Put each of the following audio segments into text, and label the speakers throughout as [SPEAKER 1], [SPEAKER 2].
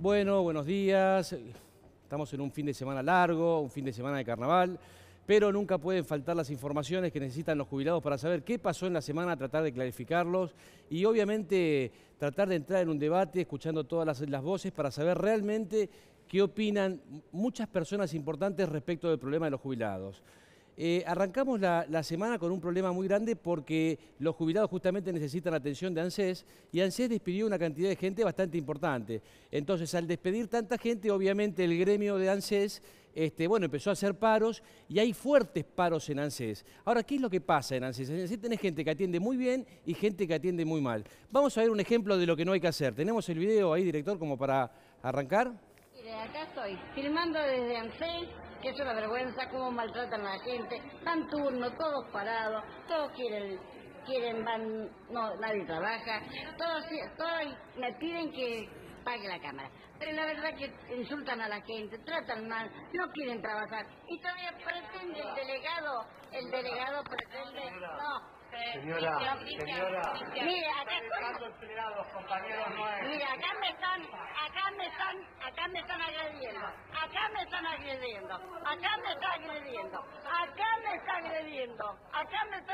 [SPEAKER 1] Bueno, buenos días. Estamos en un fin de semana largo, un fin de semana de carnaval, pero nunca pueden faltar las informaciones que necesitan los jubilados para saber qué pasó en la semana, tratar de clarificarlos y obviamente tratar de entrar en un debate escuchando todas las voces para saber realmente qué opinan muchas personas importantes respecto del problema de los jubilados. Arrancamos la semana con un problema muy grande porque los jubilados justamente necesitan la atención de ANSES y ANSES despidió una cantidad de gente bastante importante. Entonces, al despedir tanta gente, obviamente el gremio de ANSES empezó a hacer paros y hay fuertes paros en ANSES. Ahora, ¿qué es lo que pasa en ANSES? En ANSES tenés gente que atiende muy bien y gente que atiende muy mal. Vamos a ver un ejemplo de lo que no hay que hacer. ¿Tenemos el video ahí, director, como para arrancar?
[SPEAKER 2] Mire, acá estoy, filmando desde ANSES, que es una vergüenza cómo maltratan a la gente, dan turno, todos parados, todos nadie trabaja, todos me piden que pague la cámara. Pero la verdad que insultan a la gente, tratan mal, no quieren trabajar. Y todavía pretende el delegado pretende, no.
[SPEAKER 3] Señora,
[SPEAKER 2] mire, acá
[SPEAKER 3] los compañeros no es.
[SPEAKER 2] mire, acá me están agrediendo, acá me están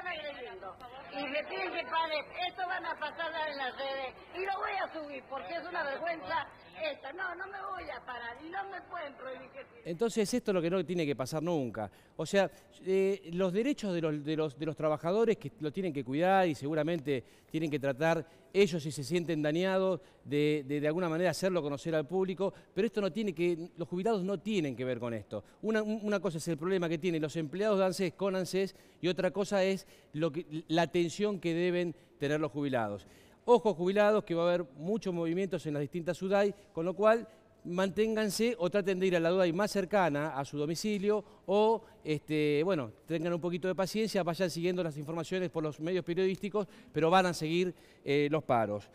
[SPEAKER 2] agrediendo, y me piden que pague. Esto van a pasar en las redes y lo voy a subir porque es una vergüenza esta. No me voy a parar y no me pueden prohibir que...
[SPEAKER 1] Entonces esto es lo que no tiene que pasar nunca. O sea, los derechos de los trabajadores que lo tienen que cuidar y seguramente tienen que tratar ellos si se sienten dañados de alguna manera hacerlo conocer al público, pero esto no tiene que, los jubilados no tienen que ver con esto. Una cosa es el problema que tienen los empleados de ANSES con ANSES y otra cosa es la atención que deben tener los jubilados. Ojo jubilados que va a haber muchos movimientos en las distintas SUDAI, con lo cual manténganse o traten de ir a la SUDAI más cercana a su domicilio o, tengan un poquito de paciencia, vayan siguiendo las informaciones por los medios periodísticos, pero van a seguir los paros.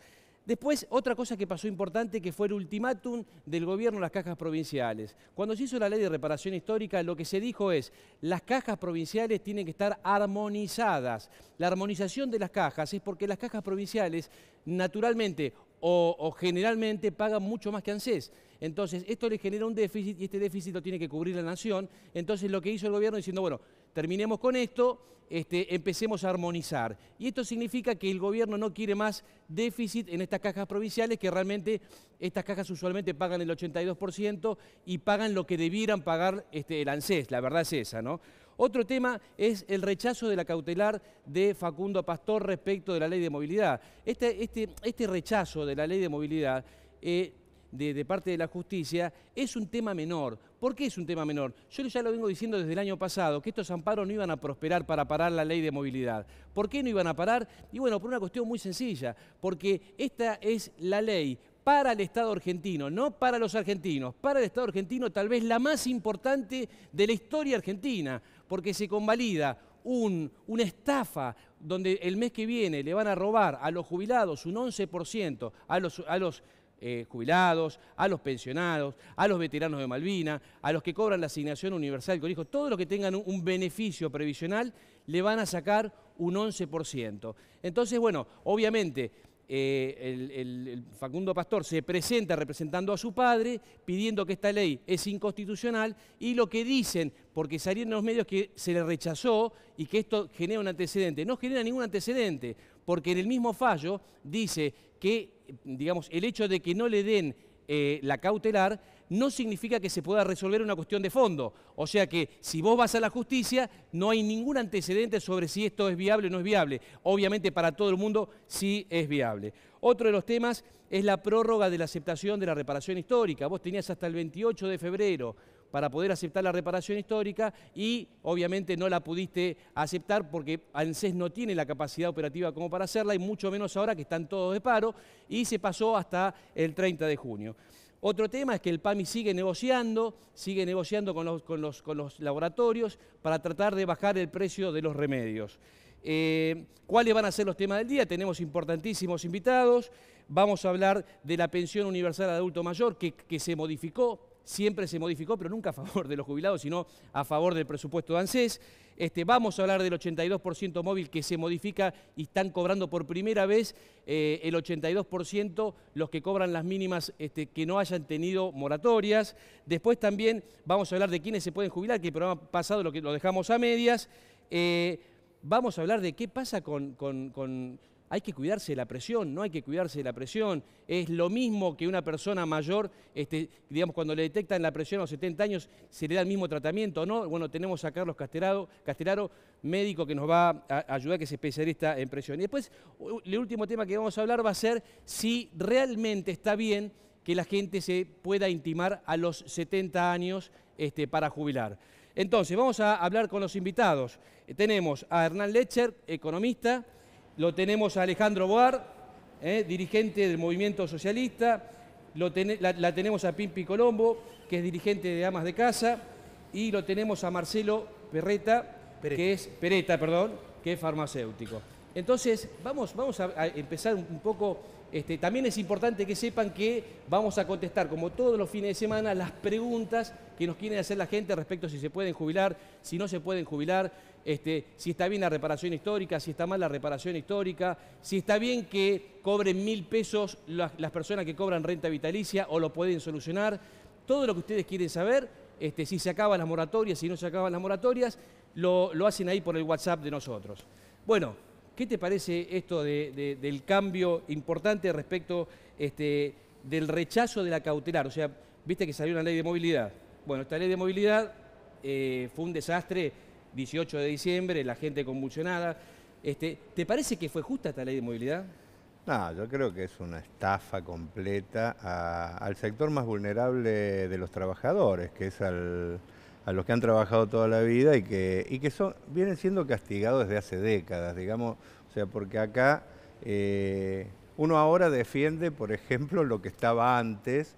[SPEAKER 1] Después, otra cosa que pasó importante que fue el ultimátum del gobierno a las cajas provinciales. Cuando se hizo la ley de reparación histórica, lo que se dijo es las cajas provinciales tienen que estar armonizadas. La armonización de las cajas es porque las cajas provinciales naturalmente o generalmente pagan mucho más que ANSES. Entonces, esto le genera un déficit y este déficit lo tiene que cubrir la nación. Entonces, lo que hizo el gobierno diciendo, bueno, terminemos con esto, empecemos a armonizar. Y esto significa que el gobierno no quiere más déficit en estas cajas provinciales, que realmente estas cajas usualmente pagan el 82% y pagan lo que debieran pagar el ANSES. La verdad es esa, ¿no? Otro tema es el rechazo de la cautelar de Facundo Pastor respecto de la ley de movilidad. Este rechazo de la ley de movilidad de parte de la justicia es un tema menor. ¿Por qué es un tema menor? Yo ya lo vengo diciendo desde el año pasado, que estos amparos no iban a prosperar para parar la ley de movilidad. ¿Por qué no iban a parar? Y bueno, por una cuestión muy sencilla, porque esta es la ley para el Estado argentino, no para los argentinos, para el Estado argentino tal vez la más importante de la historia argentina, porque se convalida una estafa donde el mes que viene le van a robar a los jubilados un 11%, a los jubilados, a los pensionados, a los veteranos de Malvinas, a los que cobran la asignación universal con hijos, todos los que tengan un beneficio previsional le van a sacar un 11%. Entonces, bueno, obviamente el Facundo Pastor se presenta representando a su padre, pidiendo que esta ley es inconstitucional y lo que dicen, porque salieron en los medios que se le rechazó y que esto genera un antecedente. No genera ningún antecedente, porque en el mismo fallo dice que, digamos, el hecho de que no le den la cautelar no significa que se pueda resolver una cuestión de fondo. O sea que si vos vas a la justicia no hay ningún antecedente sobre si esto es viable o no es viable. Obviamente para todo el mundo sí es viable. Otro de los temas es la prórroga de la aceptación de la reparación histórica. Vos tenías hasta el 28 de febrero para poder aceptar la reparación histórica y obviamente no la pudiste aceptar porque ANSES no tiene la capacidad operativa como para hacerla y mucho menos ahora que están todos de paro y se pasó hasta el 30 de junio. Otro tema es que el PAMI sigue negociando con los laboratorios para tratar de bajar el precio de los remedios. ¿Cuáles van a ser los temas del día? Tenemos importantísimos invitados. Vamos a hablar de la pensión universal de adulto mayor que se modificó siempre se modificó, pero nunca a favor de los jubilados, sino a favor del presupuesto de ANSES. Vamos a hablar del 82% móvil que se modifica y están cobrando por primera vez el 82% los que cobran las mínimas que no hayan tenido moratorias. Después también vamos a hablar de quiénes se pueden jubilar, que el programa pasado lo dejamos a medias. Vamos a hablar de qué pasa con hay que cuidarse de la presión, no hay que cuidarse de la presión. Es lo mismo que una persona mayor, digamos, cuando le detectan la presión a los 70 años, se le da el mismo tratamiento, ¿no? Bueno, tenemos a Carlos Casteraro, médico que nos va a ayudar, que es especialista en presión. Y después, el último tema que vamos a hablar va a ser si realmente está bien que la gente se pueda intimar a los 70 años para jubilar. Entonces, vamos a hablar con los invitados. Tenemos a Hernán Lecher, economista. Lo tenemos a Alejandro Boar, dirigente del Movimiento Socialista. La tenemos a Pimpi Colombo, que es dirigente de Amas de Casa. Y lo tenemos a Marcelo Peretta, que es farmacéutico. Entonces, vamos a empezar un poco. También es importante que sepan que vamos a contestar, como todos los fines de semana, las preguntas que nos quieren hacer la gente respecto a si se pueden jubilar, si no se pueden jubilar, si está bien la reparación histórica, si está mal la reparación histórica, si está bien que cobren 1.000 pesos las personas que cobran renta vitalicia o lo pueden solucionar. Todo lo que ustedes quieren saber, si se acaban las moratorias, si no se acaban las moratorias, lo hacen ahí por el WhatsApp de nosotros. Bueno, ¿qué te parece esto del cambio importante respecto del rechazo de la cautelar? O sea, viste que salió una ley de movilidad. Bueno, esta ley de movilidad fue un desastre, 18 de diciembre, la gente convulsionada. ¿Te parece que fue justa esta ley de movilidad?
[SPEAKER 4] No, yo creo que es una estafa completa al sector más vulnerable de los trabajadores, que es a los que han trabajado toda la vida y que vienen siendo castigados desde hace décadas, digamos. O sea, porque acá uno ahora defiende, por ejemplo, lo que estaba antes,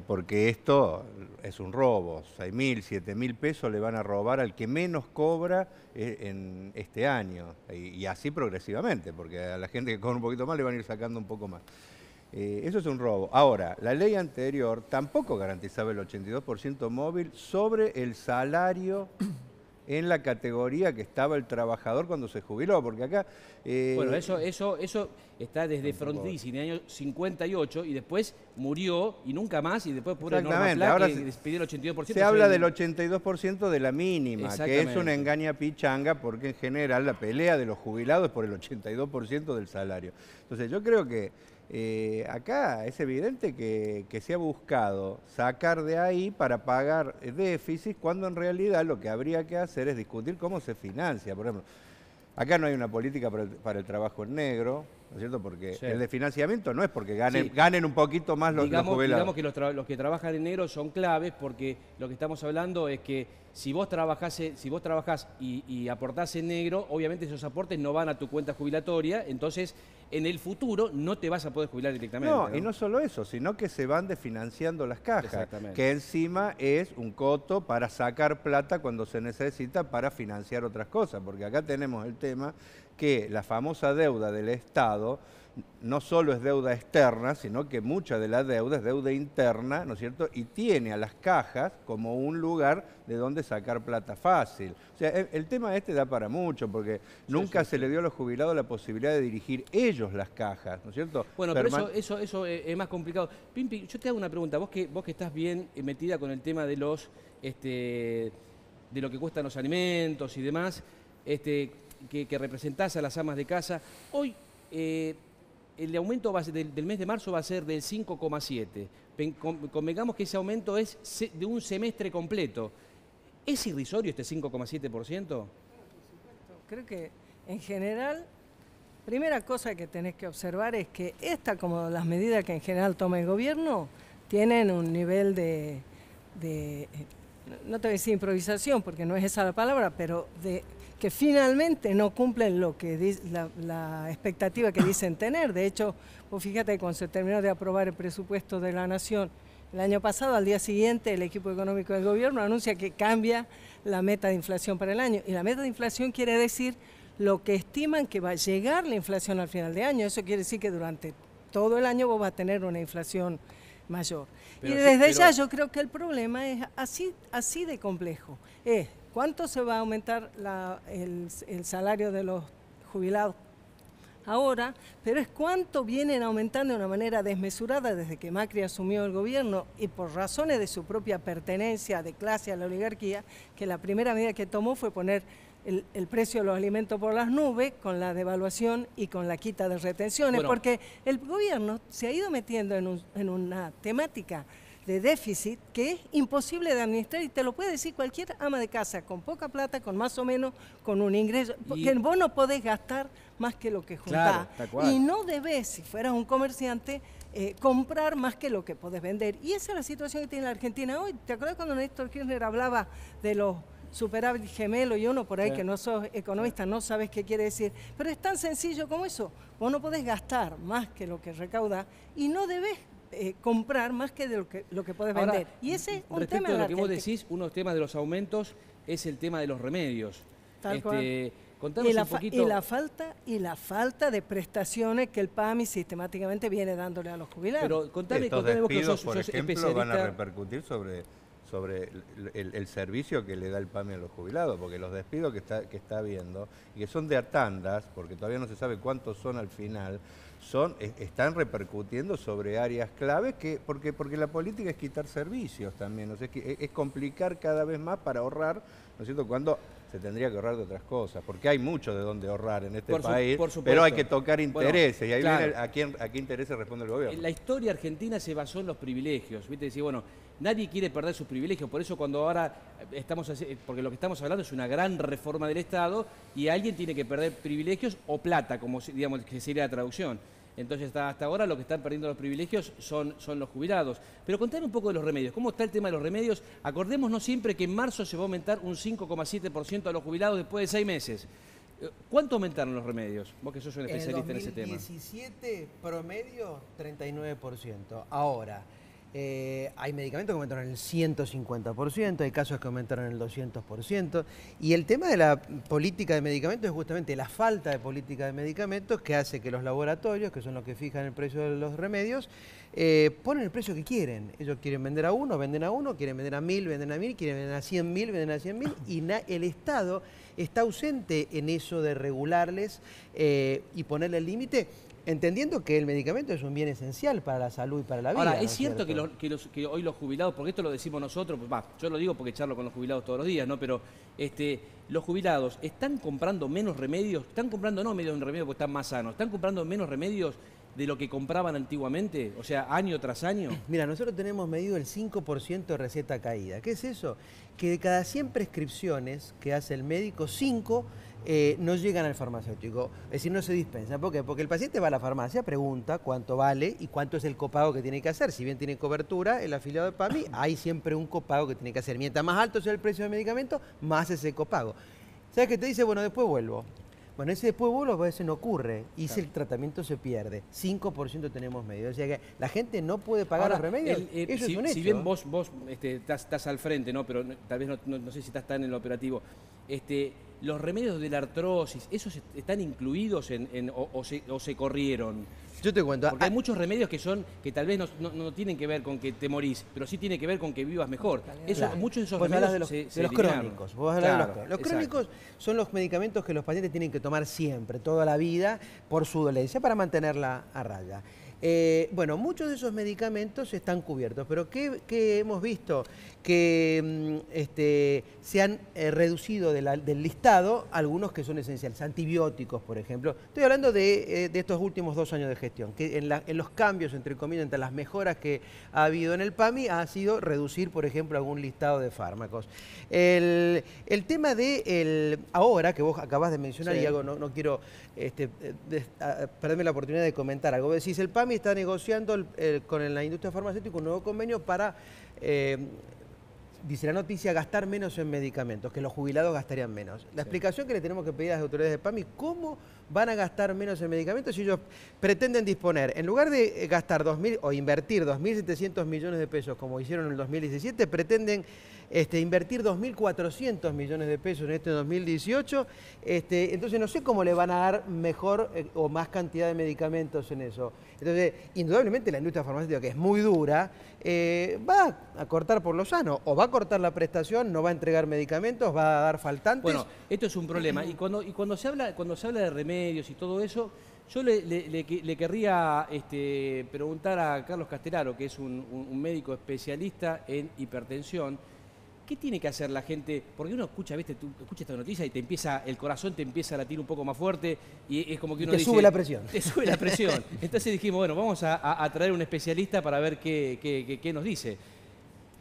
[SPEAKER 4] porque esto es un robo. 6.000, 7.000 pesos le van a robar al que menos cobra en este año. Y así progresivamente, porque a la gente que cobra un poquito más le van a ir sacando un poco más. Eso es un robo. Ahora, la ley anterior tampoco garantizaba el 82% móvil sobre el salario en la categoría que estaba el trabajador cuando se jubiló, porque acá...
[SPEAKER 1] Bueno, eso está desde Frondizi en el año 58 y después murió y nunca más, y después por Norma Pla, que despidió el 82%.
[SPEAKER 4] Se habla del 82% de la mínima, que es una engaña pichanga, porque en general la pelea de los jubilados es por el 82% del salario. Entonces yo creo que acá es evidente que se ha buscado sacar de ahí para pagar déficit, cuando en realidad lo que habría que hacer es discutir cómo se financia. Por ejemplo, acá no hay una política para el trabajo en negro, ¿no es cierto? Porque sí, el de financiamiento no es porque ganen un poquito más los jubilados.
[SPEAKER 1] Digamos que los que trabajan en negro son claves, porque lo que estamos hablando es que si vos trabajás y aportás en negro, obviamente esos aportes no van a tu cuenta jubilatoria, entonces en el futuro no te vas a poder jubilar directamente.
[SPEAKER 4] No, y no solo eso, sino que se van desfinanciando las cajas, que encima es un coto para sacar plata cuando se necesita para financiar otras cosas, porque acá tenemos el tema que la famosa deuda del Estado no solo es deuda externa, sino que mucha de la deuda es deuda interna, ¿no es cierto? Y tiene a las cajas como un lugar de donde sacar plata fácil. O sea, el tema da para mucho, porque nunca se le dio a los jubilados la posibilidad de dirigir ellos las cajas, ¿no es cierto?
[SPEAKER 1] Bueno, pero eso es más complicado. Pimpi, yo te hago una pregunta. Vos que estás bien metida con el tema de de lo que cuestan los alimentos y demás, que representás a las amas de casa, hoy... el aumento del mes de marzo va a ser del 5,7. Convengamos que ese aumento es de un semestre completo. ¿Es irrisorio este 5,7%?
[SPEAKER 5] Por supuesto. Creo que en general, primera cosa que tenés que observar es que como las medidas que en general toma el gobierno, tienen un nivel de no te voy a decir improvisación, porque no es esa la palabra, pero que finalmente no cumplen lo que la expectativa que dicen tener. De hecho, vos fíjate, cuando se terminó de aprobar el presupuesto de la Nación el año pasado, al día siguiente el equipo económico del gobierno anuncia que cambia la meta de inflación para el año. Y la meta de inflación quiere decir lo que estiman que va a llegar la inflación al final de año. Eso quiere decir que durante todo el año vos vas a tener una inflación mayor.
[SPEAKER 1] Pero
[SPEAKER 5] Y
[SPEAKER 1] sí,
[SPEAKER 5] desde
[SPEAKER 1] pero-
[SPEAKER 5] ya yo creo que el problema es así de complejo. Es cuánto se va a aumentar el salario de los jubilados ahora, pero es cuánto vienen aumentando de una manera desmesurada desde que Macri asumió el gobierno y por razones de su propia pertenencia de clase a la oligarquía, que la primera medida que tomó fue poner el precio de los alimentos por las nubes con la devaluación y con la quita de retenciones,
[SPEAKER 1] Bueno.
[SPEAKER 5] porque el gobierno se ha ido metiendo en una temática de déficit que es imposible de administrar y te lo puede decir cualquier ama de casa, con poca plata, con más o menos, con un ingreso, porque vos no podés gastar más que lo que juntás.
[SPEAKER 1] Claro, tal cual.
[SPEAKER 5] Y no debés, si fueras un comerciante, comprar más que lo que podés vender. Y esa es la situación que tiene la Argentina hoy. ¿Te acuerdas cuando Néstor Kirchner hablaba de los superávit gemelo y uno por ahí que no sos economista no sabes qué quiere decir? Pero es tan sencillo como eso. Vos no podés gastar más que lo que recaudás y no debés comprar más que de lo que podés
[SPEAKER 1] Ahora,
[SPEAKER 5] vender. Y ese es un
[SPEAKER 1] respecto
[SPEAKER 5] tema
[SPEAKER 1] a
[SPEAKER 5] en
[SPEAKER 1] lo
[SPEAKER 5] la
[SPEAKER 1] que vos decís, uno de los temas de los aumentos es el tema de los remedios.
[SPEAKER 5] Tal cual.
[SPEAKER 1] Contanos un poquito.
[SPEAKER 5] Y la falta de prestaciones que el PAMI sistemáticamente viene dándole a los jubilados.
[SPEAKER 1] Pero contame
[SPEAKER 4] Estos
[SPEAKER 1] vos que
[SPEAKER 4] despidos,
[SPEAKER 1] sos
[SPEAKER 4] por ejemplo, van a
[SPEAKER 1] especialista.
[SPEAKER 4] repercutir sobre el servicio que le da el PAMI a los jubilados, porque los despidos que está habiendo, y que son de a tandas, porque todavía no se sabe cuántos son al final, están repercutiendo sobre áreas claves, porque la política es quitar servicios también, o sea, es complicar cada vez más para ahorrar, ¿no es cierto?, cuando se tendría que ahorrar de otras cosas, porque hay mucho de dónde ahorrar en este país,
[SPEAKER 1] por supuesto.
[SPEAKER 4] pero hay que tocar intereses,
[SPEAKER 1] Bueno,
[SPEAKER 4] y ahí
[SPEAKER 1] claro.
[SPEAKER 4] viene a qué intereses responde el gobierno.
[SPEAKER 1] La historia argentina se basó en los privilegios, ¿viste? Decir, bueno, nadie quiere perder sus privilegios, por eso cuando ahora porque lo que estamos hablando es una gran reforma del Estado y alguien tiene que perder privilegios o plata, como digamos que sería la traducción. Entonces hasta ahora lo que están perdiendo los privilegios son los jubilados. Pero contame un poco de los remedios. ¿Cómo está el tema de los remedios? Acordémonos siempre que en marzo se va a aumentar un 5,7% a los jubilados después de 6 meses. ¿Cuánto aumentaron los remedios? Vos que sos un especialista en ese tema.
[SPEAKER 6] En 2017 promedio 39%. Ahora, hay medicamentos que aumentaron el 150%, hay casos que aumentaron el 200%. Y el tema de la política de medicamentos es justamente la falta de política de medicamentos que hace que los laboratorios, que son los que fijan el precio de los remedios, ponen el precio que quieren. Ellos quieren vender a uno, quieren vender a 1000, venden a 1000, quieren vender a 100.000, venden a 100.000. Y el Estado está ausente en eso de regularles y ponerle el límite, entendiendo que el medicamento es un bien esencial para la salud y para la vida.
[SPEAKER 1] Ahora,
[SPEAKER 6] ¿no
[SPEAKER 1] es cierto
[SPEAKER 6] cierto?
[SPEAKER 1] que hoy los jubilados, porque esto lo decimos nosotros, pues, yo lo digo porque charlo con los jubilados todos los días, ¿no? Pero los jubilados están comprando menos remedios, están comprando no menos remedios porque están más sanos, están comprando menos remedios de lo que compraban antiguamente, o sea, año tras año.
[SPEAKER 6] Mira, nosotros tenemos medido el 5% de receta caída. ¿Qué es eso? Que de cada 100 prescripciones que hace el médico, 5 no llegan al farmacéutico, es decir, no se dispensan. ¿Por qué? Porque el paciente va a la farmacia, pregunta cuánto vale y cuánto es el copago que tiene que hacer. Si bien tiene cobertura, el afiliado de PAMI, hay siempre un copago que tiene que hacer. Mientras más alto sea el precio del medicamento, más ese copago. ¿Sabes qué te dice? Bueno, después vuelvo. Bueno, ese después vuelvo a veces no ocurre y si el tratamiento se pierde. 5% tenemos medido. O sea que la gente no puede pagar los remedios. Eso es un hecho.
[SPEAKER 1] Si bien vos estás al frente, ¿no? Pero tal vez no sé si estás tan en el operativo. Los remedios de la artrosis, ¿esos están incluidos o se corrieron?
[SPEAKER 6] Yo te cuento.
[SPEAKER 1] Porque hay muchos remedios que tal vez no tienen que ver con que te morís, pero sí tiene que ver con que vivas mejor. Muchos de esos
[SPEAKER 6] Vos
[SPEAKER 1] remedios
[SPEAKER 6] hablas
[SPEAKER 1] se
[SPEAKER 6] de los
[SPEAKER 1] eliminaron.
[SPEAKER 6] crónicos. Vos hablás de los
[SPEAKER 1] Claro,
[SPEAKER 6] crónicos. Los
[SPEAKER 1] exacto.
[SPEAKER 6] crónicos son los medicamentos que los pacientes tienen que tomar siempre, toda la vida, por su dolencia, para mantenerla a raya. Bueno, muchos de esos medicamentos están cubiertos, pero ¿qué hemos visto? Que se han reducido del listado algunos que son esenciales, antibióticos, por ejemplo. Estoy hablando de estos últimos 2 años de gestión, que en los cambios, entre comillas, entre las mejoras que ha habido en el PAMI, ha sido reducir, por ejemplo, algún listado de fármacos. El tema de ahora, que vos acabás de mencionar,
[SPEAKER 1] Sí.
[SPEAKER 6] y algo no quiero perderme la oportunidad de comentar algo. Vos decís, el PAMI está negociando con la industria farmacéutica un nuevo convenio para, dice la noticia, gastar menos en medicamentos, que los jubilados gastarían menos. La explicación que le tenemos que pedir a las autoridades de PAMI, ¿cómo van a gastar menos en medicamentos si ellos pretenden disponer, en lugar de gastar 2.000 o invertir 2.700 millones de pesos como hicieron en el 2017, pretenden invertir 2.400 millones de pesos en este 2018, entonces no sé cómo le van a dar mejor o más cantidad de medicamentos en eso. Entonces, indudablemente la industria farmacéutica, que es muy dura, va a cortar por lo sano, o va a cortar la prestación, no va a entregar medicamentos, va a dar faltantes.
[SPEAKER 1] Bueno, esto es un problema. Y cuando se habla de remedios y todo eso, yo le querría preguntar a Carlos Castellaro, que es un médico especialista en hipertensión, ¿qué tiene que hacer la gente? Porque uno escucha, ¿viste? Tú escuchas esta noticia y el corazón te empieza a latir un poco más fuerte y es como que uno dice...
[SPEAKER 6] Te sube la presión.
[SPEAKER 1] Te sube la presión. Entonces dijimos, bueno, vamos a traer un especialista para ver qué nos dice.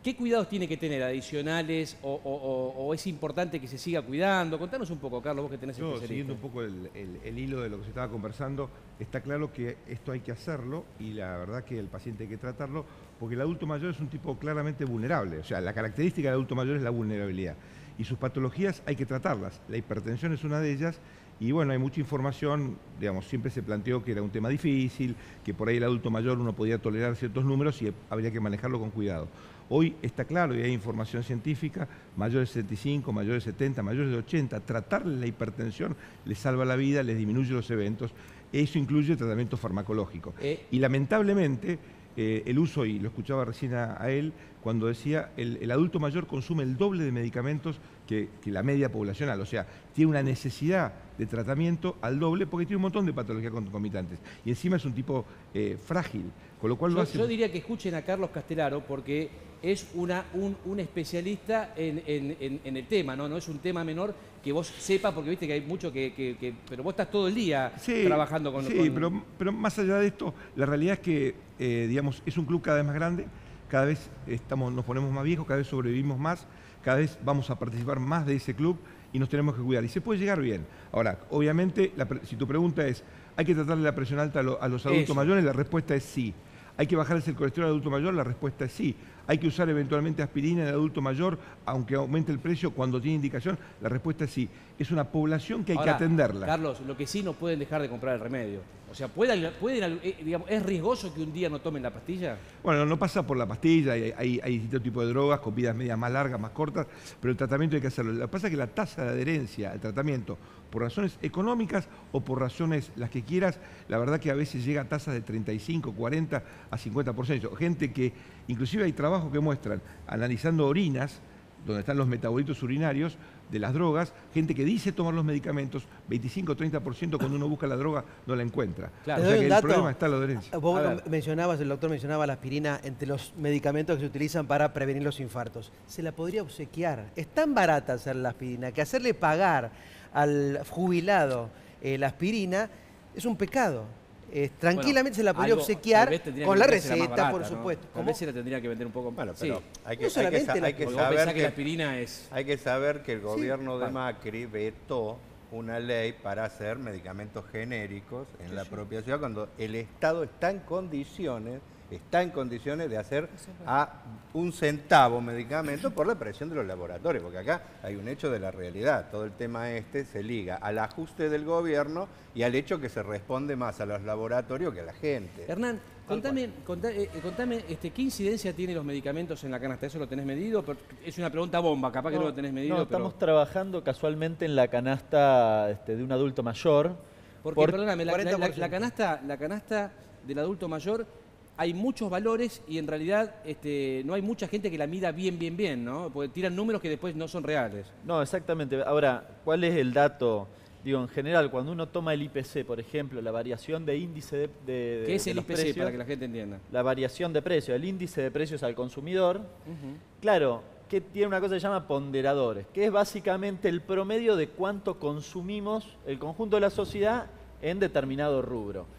[SPEAKER 1] ¿Qué cuidados tiene que tener adicionales o es importante que se siga cuidando? Contanos un poco, Carlos, vos que tenés especialista.
[SPEAKER 7] Siguiendo un poco el hilo de lo que se estaba conversando, está claro que esto hay que hacerlo y la verdad que el paciente hay que tratarlo porque el adulto mayor es un tipo claramente vulnerable. O sea, la característica del adulto mayor es la vulnerabilidad y sus patologías hay que tratarlas. La hipertensión es una de ellas. Y bueno, hay mucha información, digamos, siempre se planteó que era un tema difícil, que por ahí el adulto mayor uno podía tolerar ciertos números y habría que manejarlo con cuidado. Hoy está claro y hay información científica, mayores de 65, mayores de 70, mayores de 80, tratarle la hipertensión les salva la vida, les disminuye los eventos, eso incluye tratamiento farmacológico. Y lamentablemente el uso, y lo escuchaba recién a él, cuando decía el adulto mayor consume el doble de medicamentos que la media poblacional, o sea, tiene una necesidad de tratamiento al doble porque tiene un montón de patologías concomitantes y encima es un tipo frágil, con lo cual
[SPEAKER 1] yo diría que escuchen a Carlos Castellaro porque es un especialista en el tema, ¿no? No es un tema menor que vos sepas, porque viste que hay mucho pero vos estás todo el día trabajando con...
[SPEAKER 7] Sí, pero más allá de esto, la realidad es que, digamos, es un club cada vez más grande, cada vez nos ponemos más viejos, cada vez sobrevivimos más, cada vez vamos a participar más de ese club y nos tenemos que cuidar. Y se puede llegar bien. Ahora, obviamente, si tu pregunta es, ¿hay que tratarle la presión alta a los adultos mayores? La respuesta es sí. ¿Hay que bajarles el colesterol al adulto mayor? La respuesta es sí. ¿Hay que usar eventualmente aspirina en el adulto mayor, aunque aumente el precio cuando tiene indicación? La respuesta es sí. Es una población que hay que atenderla.
[SPEAKER 1] Carlos, lo que sí no pueden dejar de comprar el remedio. O sea, digamos, ¿es riesgoso que un día no tomen la pastilla?
[SPEAKER 7] Bueno, no pasa por la pastilla, hay distintos tipos de drogas con vidas medias más largas, más cortas, pero el tratamiento hay que hacerlo. Lo que pasa es que la tasa de adherencia al tratamiento, por razones económicas o por razones las que quieras, la verdad que a veces llega a tasas de 35, 40 a 50%. Gente que, inclusive hay trabajos que muestran, analizando orinas, donde están los metabolitos urinarios de las drogas, gente que dice tomar los medicamentos, 25-30% cuando uno busca la droga no la encuentra.
[SPEAKER 1] Claro.
[SPEAKER 7] O sea que el problema está en la adherencia.
[SPEAKER 6] Vos el doctor mencionaba la aspirina entre los medicamentos que se utilizan para prevenir los infartos. Se la podría obsequiar. Es tan barata hacer la aspirina que hacerle pagar al jubilado la aspirina es un pecado. Tranquilamente se la podría obsequiar con la receta, barata, por supuesto.
[SPEAKER 1] Tal vez se la tendría que vender un poco más.
[SPEAKER 4] Bueno, pero hay
[SPEAKER 6] no solamente
[SPEAKER 4] que saber
[SPEAKER 1] que la aspirina es...
[SPEAKER 4] Hay que saber que el gobierno de Macri vetó una ley para hacer medicamentos genéricos en la propia ciudad cuando el Estado está en condiciones de hacer a un centavo medicamento por la presión de los laboratorios, porque acá hay un hecho de la realidad. Todo el tema se liga al ajuste del gobierno y al hecho que se responde más a los laboratorios que a la gente.
[SPEAKER 1] Hernán, contame ¿qué incidencia tienen los medicamentos en la canasta? ¿Eso lo tenés medido? Es una pregunta bomba, capaz que no lo tenés medido.
[SPEAKER 8] No, estamos trabajando casualmente en la canasta de un adulto mayor.
[SPEAKER 1] Porque, perdóname, la canasta del adulto mayor... Hay muchos valores y en realidad no hay mucha gente que la mida bien, ¿no? Porque tiran números que después no son reales.
[SPEAKER 8] No, exactamente. Ahora, ¿cuál es el dato? Digo, en general, cuando uno toma el IPC, por ejemplo, la variación de índice de
[SPEAKER 1] ¿qué es el IPC
[SPEAKER 8] precios,
[SPEAKER 1] para que la gente entienda?
[SPEAKER 8] La variación de precios, el índice de precios al consumidor. Claro, que tiene una cosa que se llama ponderadores, que es básicamente el promedio de cuánto consumimos el conjunto de la sociedad en determinado rubro.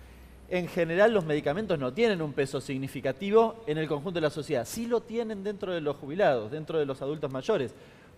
[SPEAKER 8] En general los medicamentos no tienen un peso significativo en el conjunto de la sociedad. Sí lo tienen dentro de los jubilados, dentro de los adultos mayores.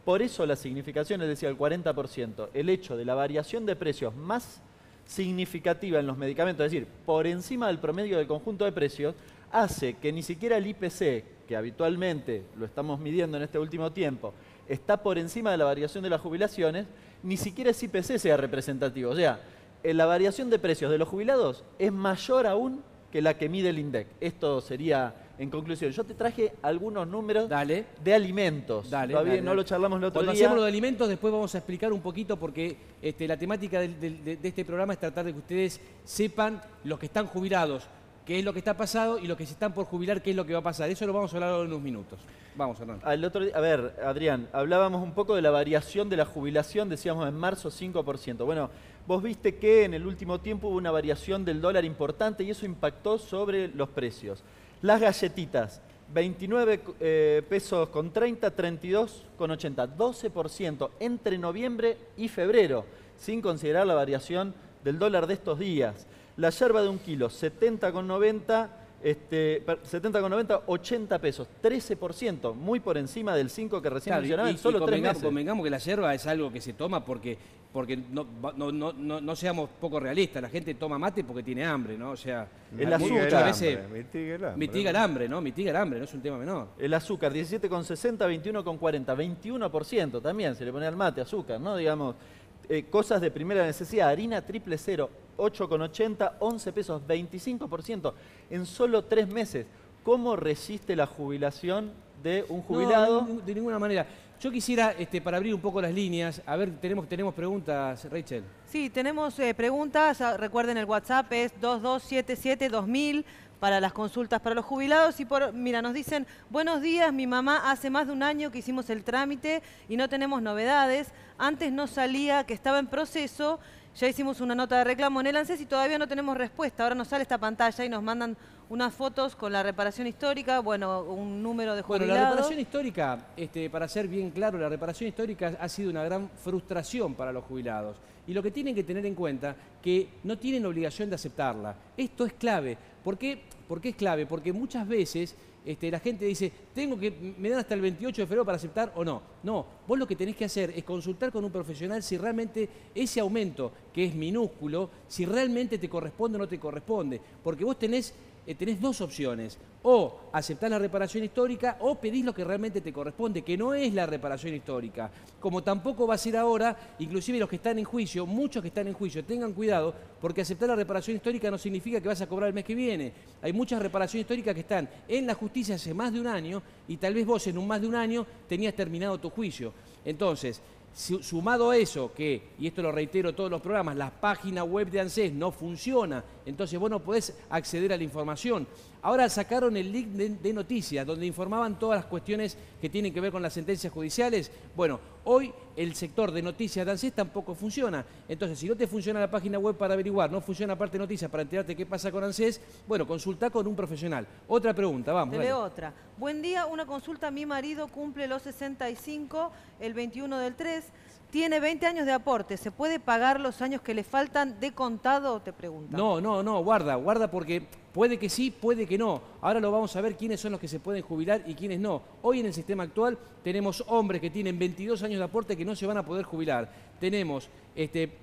[SPEAKER 8] Por eso la significación es decir, el 40%. El hecho de la variación de precios más significativa en los medicamentos, es decir, por encima del promedio del conjunto de precios, hace que ni siquiera el IPC, que habitualmente lo estamos midiendo en este último tiempo, está por encima de la variación de las jubilaciones, ni siquiera ese IPC sea representativo. O sea, la variación de precios de los jubilados es mayor aún que la que mide el INDEC. Esto sería En conclusión, yo te traje algunos números
[SPEAKER 1] Dale.
[SPEAKER 8] de alimentos.
[SPEAKER 1] Dale,
[SPEAKER 8] Todavía
[SPEAKER 1] dale,
[SPEAKER 8] no
[SPEAKER 1] dale.
[SPEAKER 8] lo charlamos el otro
[SPEAKER 1] Cuando
[SPEAKER 8] día.
[SPEAKER 1] hacemos lo de alimentos, después vamos a explicar un poquito porque la temática de este programa es tratar de que ustedes sepan los que están jubilados, qué es lo que está pasado y los que se están por jubilar, qué es lo que va a pasar. Eso lo vamos a hablar ahora en unos minutos. Vamos, Hernán.
[SPEAKER 8] Al otro día, a ver, Adrián, hablábamos un poco de la variación de la jubilación, decíamos en marzo 5%. Bueno, vos viste que en el último tiempo hubo una variación del dólar importante y eso impactó sobre los precios. Las galletitas, 29 pesos con 30, 32 con 80, 12% entre noviembre y febrero, sin considerar la variación del dólar de estos días. La yerba de 1 kilo, 70,90, 80 pesos, 13%, muy por encima del 5 que recién mencionaba en solo 3 meses.
[SPEAKER 1] Convengamos que la yerba es algo que se toma porque no seamos poco realistas. La gente toma mate porque tiene hambre, ¿no? O sea,
[SPEAKER 8] el azúcar
[SPEAKER 1] muchas veces
[SPEAKER 4] mitiga el hambre.
[SPEAKER 1] mitiga el hambre, no es un tema menor.
[SPEAKER 8] El azúcar, 17,60, 21,40, 21% también, se le pone al mate azúcar, ¿no? Digamos, cosas de primera necesidad, harina triple cero, 8,80, 11 pesos, 25% en solo 3 meses. ¿Cómo resiste la jubilación de un jubilado?
[SPEAKER 1] No, de ninguna manera. Yo quisiera, para abrir un poco las líneas, a ver, tenemos preguntas, Rachel.
[SPEAKER 9] Sí, tenemos preguntas. Recuerden, el WhatsApp es 2277-2000 para las consultas para los jubilados. Y mira, nos dicen, buenos días, mi mamá hace más de un año que hicimos el trámite y no tenemos novedades. Antes no salía que estaba en proceso. Ya hicimos una nota de reclamo en el ANSES y todavía no tenemos respuesta. Ahora nos sale esta pantalla y nos mandan unas fotos con la reparación histórica, bueno, un número de jubilados.
[SPEAKER 1] Bueno, la reparación histórica, para ser bien claro, la reparación histórica ha sido una gran frustración para los jubilados. Y lo que tienen que tener en cuenta que no tienen obligación de aceptarla. Esto es clave. ¿Por qué es clave? Porque muchas veces la gente dice, me dan hasta el 28 de febrero para aceptar o no. No, vos lo que tenés que hacer es consultar con un profesional si realmente ese aumento, que es minúsculo, si realmente te corresponde o no te corresponde. Porque vos tenés 2 opciones, o aceptás la reparación histórica o pedís lo que realmente te corresponde, que no es la reparación histórica. Como tampoco va a ser ahora, inclusive los que están en juicio, muchos que están en juicio, tengan cuidado, porque aceptar la reparación histórica no significa que vas a cobrar el mes que viene. Hay muchas reparaciones históricas que están en la justicia hace más de un año y tal vez vos en más de un año tenías terminado tu juicio. Entonces, sumado a eso, y esto lo reitero en todos los programas, la página web de ANSES no funciona, entonces vos no podés acceder a la información. Ahora sacaron el link de noticias, donde informaban todas las cuestiones que tienen que ver con las sentencias judiciales. Bueno, hoy el sector de noticias de ANSES tampoco funciona. Entonces, si no te funciona la página web para averiguar, no funciona parte de noticias para enterarte qué pasa con ANSES, bueno, consultá con un profesional. Otra pregunta, vamos.
[SPEAKER 9] Te leo otra. Buen día, una consulta. Mi marido cumple los 65 el 21 del 3. Tiene 20 años de aporte. ¿Se puede pagar los años que le faltan de contado? Te pregunta.
[SPEAKER 1] No, guarda porque puede que sí, puede que no. Ahora lo vamos a ver quiénes son los que se pueden jubilar y quiénes no. Hoy en el sistema actual tenemos hombres que tienen 22 años de aporte que no se van a poder jubilar. Tenemos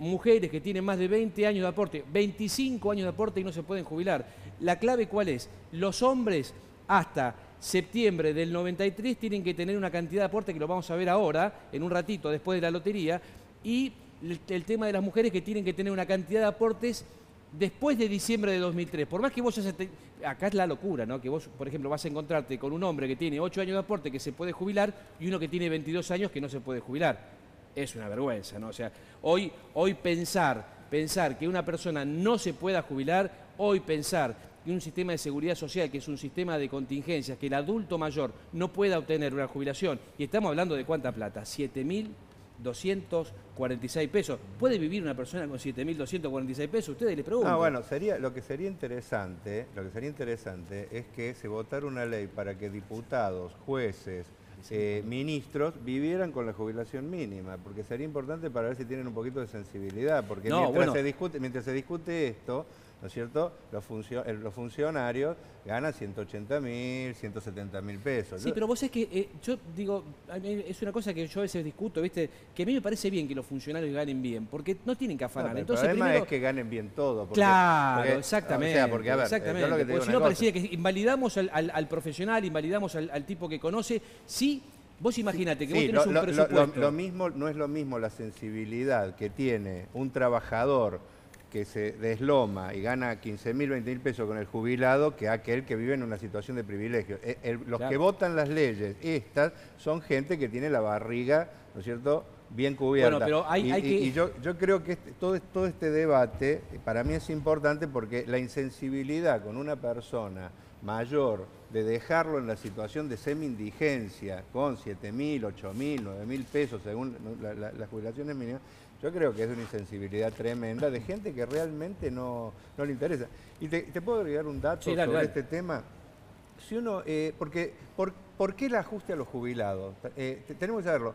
[SPEAKER 1] mujeres que tienen más de 20 años de aporte, 25 años de aporte y no se pueden jubilar. La clave, ¿cuál es? Los hombres hasta septiembre del 93 tienen que tener una cantidad de aporte que lo vamos a ver ahora, en un ratito, después de la lotería, y el tema de las mujeres que tienen que tener una cantidad de aportes después de diciembre de 2003. Por más que vos acá es la locura, ¿no? Que vos, por ejemplo, vas a encontrarte con un hombre que tiene 8 años de aporte que se puede jubilar y uno que tiene 22 años que no se puede jubilar. Es una vergüenza, ¿no? O sea, hoy pensar que una persona no se pueda jubilar, hoy pensar que un sistema de seguridad social, que es un sistema de contingencias, que el adulto mayor no pueda obtener una jubilación, y estamos hablando de ¿cuánta plata? 7.246 pesos. ¿Puede vivir una persona con 7.246 pesos? Ustedes les preguntan.
[SPEAKER 4] No, bueno, lo que sería interesante es que se votara una ley para que diputados, jueces, ministros vivieran con la jubilación mínima, porque sería importante para ver si tienen un poquito de sensibilidad, porque mientras se discute esto, ¿no es cierto? Los funcionarios ganan 180.000, 170.000 pesos.
[SPEAKER 1] Sí, pero vos es que, yo digo, es una cosa que yo a veces discuto, ¿viste? Que a mí me parece bien que los funcionarios ganen bien, porque no tienen que afanar.
[SPEAKER 4] No,
[SPEAKER 1] entonces,
[SPEAKER 4] el problema es que ganen bien todo.
[SPEAKER 1] Exactamente.
[SPEAKER 4] O sea, porque, a ver,
[SPEAKER 1] exactamente.
[SPEAKER 4] Yo lo que te digo
[SPEAKER 1] si no pareciera que invalidamos al profesional, invalidamos al tipo que conoce. Sí, vos imaginate que vos tenés un presupuesto.
[SPEAKER 4] No es lo mismo la sensibilidad que tiene un trabajador que se desloma y gana 15.000, 20.000 pesos con el jubilado que aquel que vive en una situación de privilegio. Los que votan las leyes, estas, son gente que tiene la barriga, ¿no es cierto?, bien cubierta.
[SPEAKER 1] Bueno, pero
[SPEAKER 4] y yo creo que todo este debate para mí es importante porque la insensibilidad con una persona mayor de dejarlo en la situación de semi-indigencia con 7.000, 8.000, 9.000 pesos según las jubilaciones mínimas, yo creo que es una insensibilidad tremenda de gente que realmente no le interesa. Y te puedo agregar un dato sobre este tema. Si uno, ¿por qué el ajuste a los jubilados? Tenemos que saberlo.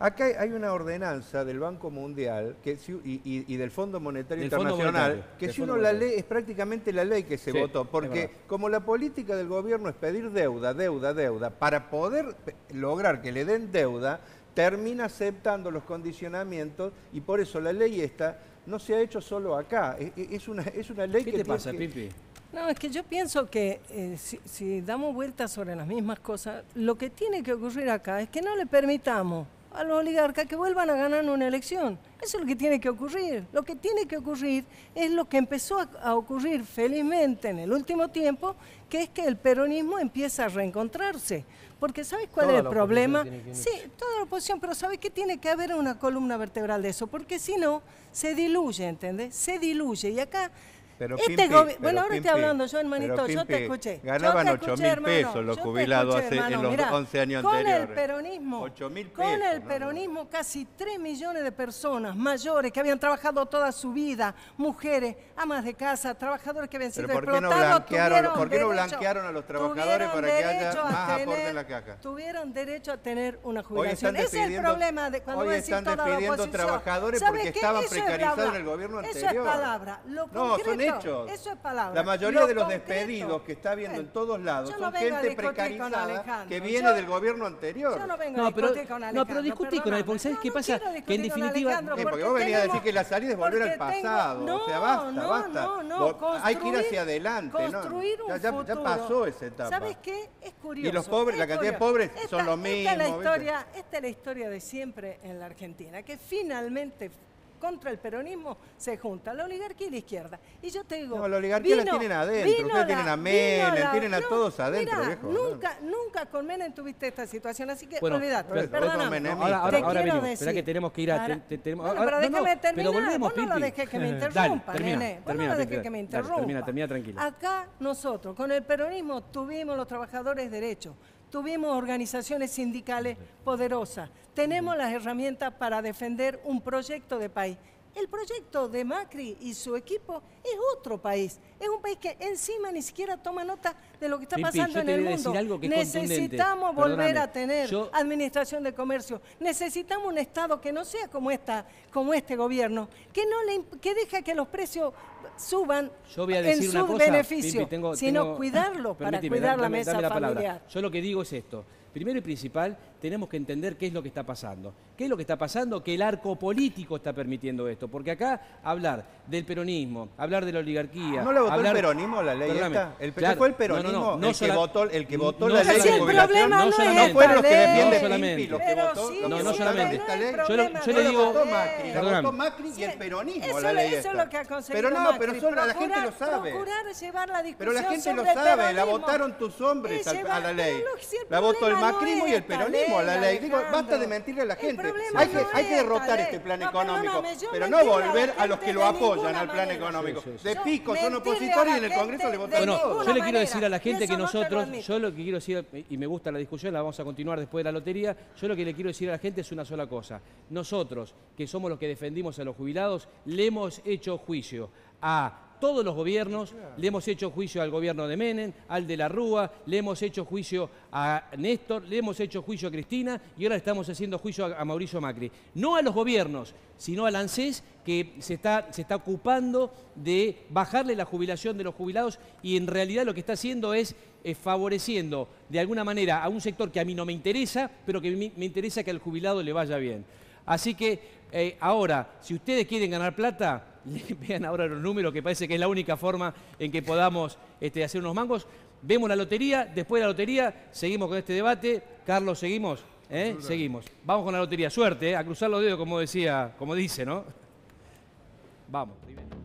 [SPEAKER 4] Acá hay una ordenanza del Banco Mundial y del Fondo Monetario Internacional, que si uno la lee, es prácticamente la ley que se votó, porque como la política del gobierno es pedir deuda, para poder lograr que le den deuda, termina aceptando los condicionamientos y por eso la ley esta no se ha hecho solo acá, es una ley que...
[SPEAKER 1] ¿Qué te pasa, Pipi?
[SPEAKER 5] No, es que yo pienso que si damos vueltas sobre las mismas cosas, lo que tiene que ocurrir acá es que no le permitamos a los oligarcas que vuelvan a ganar una elección. Eso es lo que tiene que ocurrir. Lo que tiene que ocurrir es lo que empezó a ocurrir felizmente en el último tiempo, que es que el peronismo empieza a reencontrarse. Porque ¿sabes cuál es el problema? Sí, toda la oposición, pero ¿sabes qué? Tiene que haber una columna vertebral de eso, porque si no, se diluye, ¿entendés? Se diluye. Y acá...
[SPEAKER 4] Pero
[SPEAKER 5] bueno, ahora estoy hablando yo, hermanito, yo te escuché.
[SPEAKER 4] Ganaban 8.000 pesos los jubilados en los 11 años anteriores.
[SPEAKER 5] Con el peronismo, casi 3 millones de personas mayores que habían trabajado toda su vida, mujeres, amas de casa, trabajadores que habían sido explotados.
[SPEAKER 4] ¿Por qué no blanquearon a los trabajadores para que haya más aporte en la caja?
[SPEAKER 5] Tuvieron derecho a tener una jubilación. Ese es el problema de cuando vos decís toda la oposición.
[SPEAKER 4] Hoy están despidiendo trabajadores porque estaban precarizados en el gobierno anterior.
[SPEAKER 5] Eso es palabra.
[SPEAKER 4] No, son hechos.
[SPEAKER 5] Eso es palabra.
[SPEAKER 4] La mayoría de los despedidos que está viendo en todos lados son gente precarizada que viene del gobierno anterior.
[SPEAKER 5] Yo no vengo a discutir con Alejandro.
[SPEAKER 1] No, pero discutí con él, porque ¿sabes qué pasa? Que en definitiva...
[SPEAKER 4] Porque vos venías a decir que la salida es volver al pasado. O sea, basta. Hay que ir hacia adelante.
[SPEAKER 5] Construir un futuro.
[SPEAKER 4] Ya pasó esa etapa.
[SPEAKER 5] ¿Sabes qué? Es curioso.
[SPEAKER 4] Y los pobres, la cantidad de pobres son los mismos.
[SPEAKER 5] Esta es la historia de siempre en la Argentina, que finalmente... contra el peronismo se junta la oligarquía y la izquierda. Y yo te digo...
[SPEAKER 4] No, la oligarquía la tienen adentro, ustedes tienen a Menem, tienen a todos adentro,
[SPEAKER 5] mirá,
[SPEAKER 4] viejo.
[SPEAKER 5] Nunca con Menem tuviste esta situación, así que
[SPEAKER 1] bueno,
[SPEAKER 5] olvidate, perdóname.
[SPEAKER 1] Ahora venimos, espera que tenemos que ir a...
[SPEAKER 5] pero déjame terminar, vos no lo dejés que me interrumpa, nene. Vos no lo dejés que me interrumpa.
[SPEAKER 1] Termina tranquilo.
[SPEAKER 5] Acá nosotros, con el peronismo, tuvimos los trabajadores derechos. Tuvimos organizaciones sindicales poderosas. Tenemos las herramientas para defender un proyecto de país. El proyecto de Macri y su equipo es otro país. Es un país que encima ni siquiera toma nota de lo que está pasando en el mundo. Necesitamos volver a tener administración de comercio. Necesitamos un Estado que no sea como este gobierno, que deja que los precios suban en su beneficio, sino cuidarlo para cuidar la mesa familiar.
[SPEAKER 1] Yo lo que digo es esto. Primero y principal, tenemos que entender qué es lo que está pasando. ¿Qué es lo que está pasando? Que el arco político está permitiendo esto. Porque acá hablar del peronismo, hablar de la oligarquía...
[SPEAKER 4] ¿No le votó el peronismo la ley esta? ¿Fue el peronismo el que votó la ley de jubilación?
[SPEAKER 5] No
[SPEAKER 4] fueron los que defienden Pimpi, los que votó...
[SPEAKER 1] No solamente.
[SPEAKER 4] Esta ley.
[SPEAKER 1] Yo le digo...
[SPEAKER 4] La votó Macri y el peronismo la ley esta.
[SPEAKER 5] Eso es lo que ha conseguido
[SPEAKER 4] Pero no, pero la gente lo sabe. Pero la gente lo sabe, la votaron tus hombres a la ley. La votó el macrismo y el peronismo a la ley. Digo, basta de mentirle a la gente. Hay que derrotar este plan económico, pero no volver a los que lo apoyan al plan económico. De pico son opositores y en el Congreso le votaron todos.
[SPEAKER 1] Bueno, yo le quiero decir a la gente que nosotros, yo lo que quiero decir, y me gusta la discusión, la vamos a continuar después de la lotería, yo lo que le quiero decir a la gente es una sola cosa. Nosotros, que somos los que defendimos a los jubilados, le hemos hecho juicio a todos los gobiernos, le hemos hecho juicio al gobierno de Menem, al de la Rúa, le hemos hecho juicio a Néstor, le hemos hecho juicio a Cristina y ahora estamos haciendo juicio a Mauricio Macri. No a los gobiernos, sino al ANSES, que se está ocupando de bajarle la jubilación de los jubilados y en realidad lo que está haciendo es favoreciendo de alguna manera a un sector que a mí no me interesa, pero que me interesa que al jubilado le vaya bien. Así que ahora, si ustedes quieren ganar plata, vean ahora los números, que parece que es la única forma en que podamos hacer unos mangos. Vemos la lotería, después de la lotería seguimos con este debate. Carlos, ¿seguimos? Seguimos. Vamos con la lotería. Suerte, a cruzar los dedos, como dice, ¿no? Vamos. Primero.